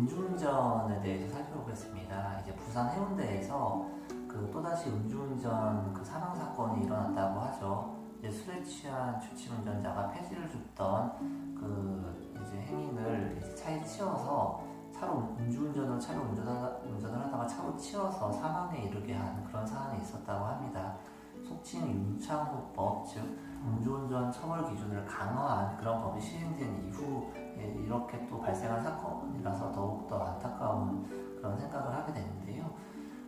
음주운전에 대해서 살펴보겠습니다. 이제 부산 해운대에서 또다시 음주운전 사망 사건이 일어났다고 하죠. 이제 술에 취한 주침 운전자가 폐지를 줍던 이제 행인을 이제 차에 치여서 차로 운전을 하다가 차로 치여서 사망에 이르게 한 그런 사안이 있었다고 합니다. 속칭 윤창호법, 즉 음주운전 처벌 기준을 강화한 그런 법이 시행된 이후에 이렇게 또 발생한 사건이라서 더욱더 안타까운 그런 생각을 하게 되는데요.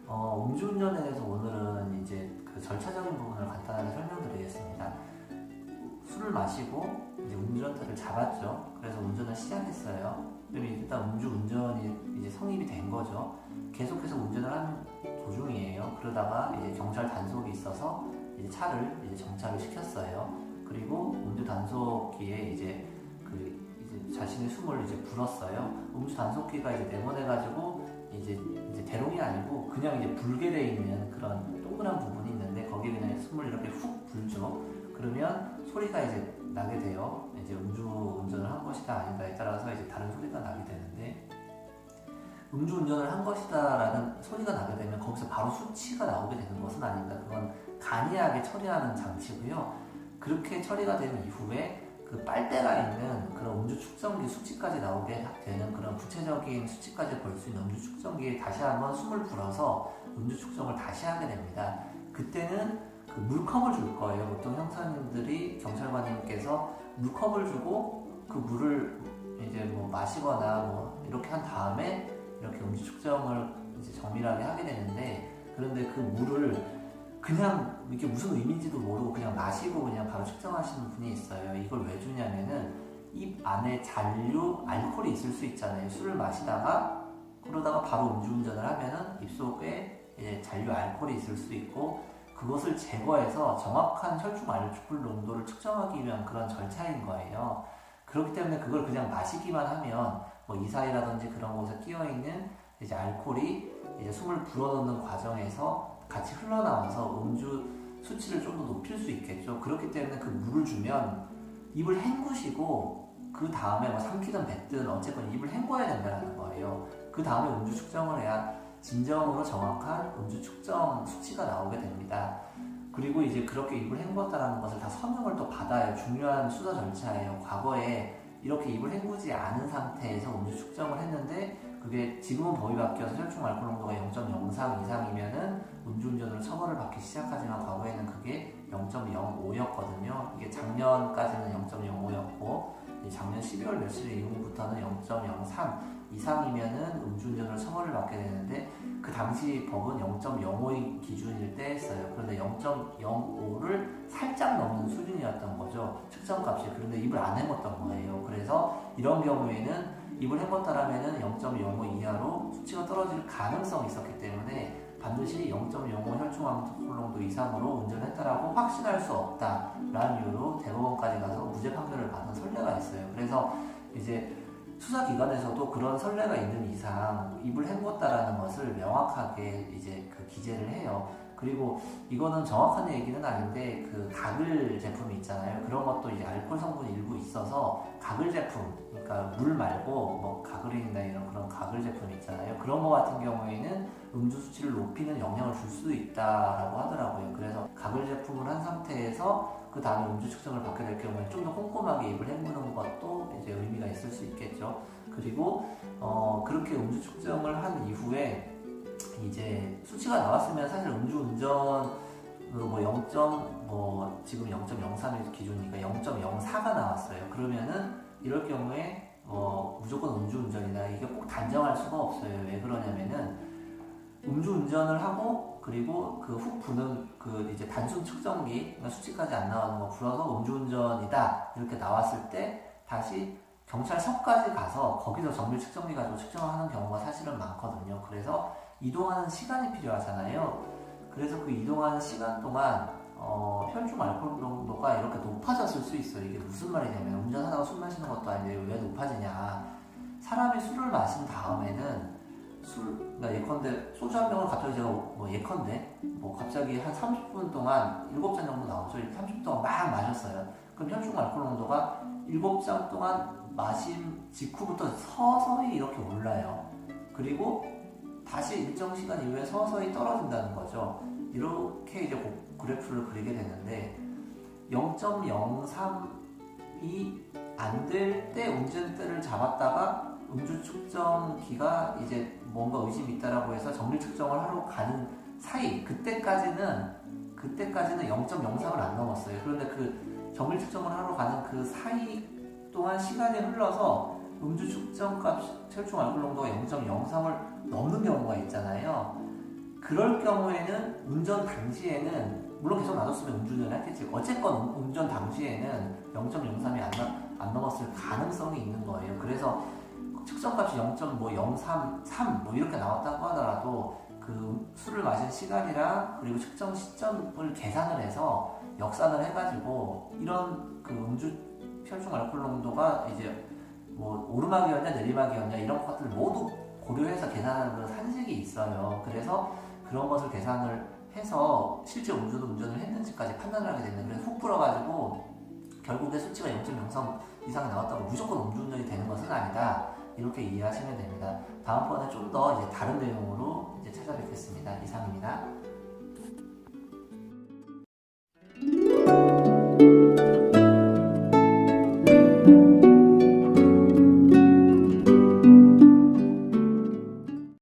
음주운전에 대해서 오늘은 이제 절차적인 부분을 간단하게 설명드리겠습니다. 술을 마시고 이제 운전대를 잡았죠. 그래서 운전을 시작했어요. 그럼 일단 음주운전이 이제 성립이 된 거죠. 계속해서 운전을 하는 도중이에요. 그러다가 이제 경찰 단속이 있어서 이제 차를 이제 정차를 시켰어요. 그리고 음주 단속기에 이제 자신의 숨을 이제 불었어요. 음주 단속기가 이제 내보내가지고 이제 대롱이 아니고 그냥 이제 불게 돼 있는 그런 동그란 부분이 있는데 거기에 그냥 숨을 이렇게 훅 불죠. 그러면 소리가 이제 나게 돼요. 이제 음주운전을 한 것이다 아닌가에 따라서 이제 다른 소리가 나게 되는데, 음주운전을 한 것이다라는 소리가 나게 되면 거기서 바로 수치가 나오게 되는 것은 아닙니다. 그건 간이하게 처리하는 장치고요. 그렇게 처리가 된 이후에 그 빨대가 있는 그런 음주 측정기 수치까지 나오게 되는 그런 구체적인 수치까지 볼 수 있는 음주 측정기에 다시 한번 숨을 불어서 음주 측정을 다시 하게 됩니다. 그때는 그 물컵을 줄 거예요. 보통 형사님들이 경찰관님께서 물컵을 주고 그 물을 이제 뭐 마시거나 뭐 이렇게 한 다음에 이렇게 음주 측정을 이제 정밀하게 하게 되는데, 그런데 그 물을 그냥 이게 무슨 의미인지도 모르고 그냥 마시고 그냥 바로 측정하시는 분이 있어요. 이걸 왜 주냐면은 입 안에 잔류 알코올이 있을 수 있잖아요. 술을 마시다가 그러다가 바로 음주운전을 하면은 입속에 이제 잔류 알코올이 있을 수 있고, 그것을 제거해서 정확한 혈중 알코올 농도를 측정하기 위한 그런 절차인 거예요. 그렇기 때문에 그걸 그냥 마시기만 하면 뭐 이사이라든지 그런 곳에 끼어있는 이제 알코올이 이제 숨을 불어넣는 과정에서 같이 흘러나와서 음주 수치를 좀 더 높일 수 있겠죠. 그렇기 때문에 그 물을 주면 입을 헹구시고 그 다음에 뭐 삼키든 뱉든 어쨌건 입을 헹궈야 된다는 거예요. 그 다음에 음주 측정을 해야 진정으로 정확한 음주 측정 수치가 나오게 됩니다. 그리고 이제 그렇게 입을 헹궜다는 것을 다 서명을 또 받아요. 중요한 수사 절차예요. 과거에 이렇게 입을 헹구지 않은 상태에서 음주 측정을 했는데 그게 지금은 법이 바뀌어서 혈중 알코올 농도가 0.03 이상이면은 음주운전으로 처벌을 받기 시작하지만 과거에는 그게 0.05였거든요. 이게 작년까지는 0.05였고 작년 12월 며칠 이후부터는 0.03 이상이면은 음주운전으로 처벌을 받게 되는데, 그 당시 법은 0.05의 기준일 때 했어요. 그런데 0.05를 살짝 넘는 수준이었던 거죠, 측정값이. 그런데 입을 안 헹궜던 거예요. 그래서 이런 경우에는 입을 헹궜다라면은 0.05 이하로 수치가 떨어질 가능성이 있었기 때문에 반드시 0.05 혈중 알코올 농도 이상으로 운전했다라고 확신할 수 없다라는 이유로 대법원까지 가서 무죄 판결을 받은 선례가 있어요. 그래서 이제 수사기관에서도 그런 선례가 있는 이상 입을 헹궜다라는 것을 명확하게 이제 기재를 해요. 그리고 이거는 정확한 얘기는 아닌데 그 가글 제품이 있잖아요. 그런 것도 이제 알코올 성분이 일부 있어서 가글 제품, 그러니까 물 말고 뭐 가글이나 이런 그런 가글 제품 있잖아요. 그런 거 같은 경우에는 음주 수치를 높이는 영향을 줄 수도 있다라고 하더라고요. 그래서 가글 제품을 한 상태에서 그 다음에 음주 측정을 받게 될 경우에 좀 더 꼼꼼하게 입을 헹구는 것도 이제 의미가 있을 수 있겠죠. 그리고 그렇게 음주 측정을 한 이후에 이제 수치가 나왔으면 사실 음주운전으로 지금 0.03의 기준이니까 0.04가 나왔어요. 그러면은 이럴 경우에 무조건 음주운전이다, 이게 꼭 단정할 수가 없어요. 왜 그러냐면은 음주운전을 하고 그리고 그 훅 부는 이제 단순 측정기, 그러니까 수치까지 안 나오는 거 불어서 음주운전이다 이렇게 나왔을 때 다시 경찰서까지 가서 거기서 정밀 측정기 가지고 측정을 하는 경우가 사실은 많거든요. 그래서 이동하는 시간이 필요하잖아요. 그래서 그 이동하는 시간 동안 혈중 알코올 농도가 이렇게 높아졌을 수 있어요. 이게 무슨 말이냐면 운전하다가 술 마시는 것도 아닌데 왜 높아지냐, 사람이 술을 마신 다음에는 그러니까 예컨대 소주 한 병을 갑자기 제가 예컨대 갑자기 한 30분 동안 7잔 정도 나오죠. 30분 동안 막 마셨어요. 그럼 혈중 알코올 농도가 7잔 동안 마신 직후부터 서서히 이렇게 올라요. 그리고 다시 일정 시간 이후에 서서히 떨어진다는 거죠. 이렇게 이제 그래프를 그리게 되는데 0.03이 안 될 때 운전대를 잡았다가 음주 측정기가 이제 뭔가 의심이 있다라고 해서 정밀 측정을 하러 가는 사이, 그때까지는 0.03을 안 넘었어요. 그런데 그 정밀 측정을 하러 가는 그 사이 동안 시간이 흘러서 음주 측정값 혈중 알코올 농도가 0.03을 넘는 경우가 있잖아요. 그럴 경우에는 운전 당시에는 물론 계속 놔뒀으면 음주운전을 했겠지. 어쨌건 운전 당시에는 0.03이 안 넘었을 가능성이 있는 거예요. 그래서 측정값이 0.03, 3 이렇게 나왔다고 하더라도 그 술을 마신 시간이랑 그리고 측정 시점을 계산을 해서 역산을 해가지고 이런 그 음주 혈중 알코올 농도가 이제 뭐 오르막이었냐 내리막이었냐 이런 것들을 모두 고려해서 계산하는 그런 산식이 있어요. 그래서 그런 것을 계산을 해서 실제 운전을 했는지까지 판단을 하게 되는, 그래서 훅 불어가지고 결국에 수치가 0.03 이상이 나왔다고 무조건 음주운전이 되는 것은 아니다. 이렇게 이해하시면 됩니다. 다음번에 좀 더 이제 다른 내용으로 이제 찾아뵙겠습니다. 이상입니다.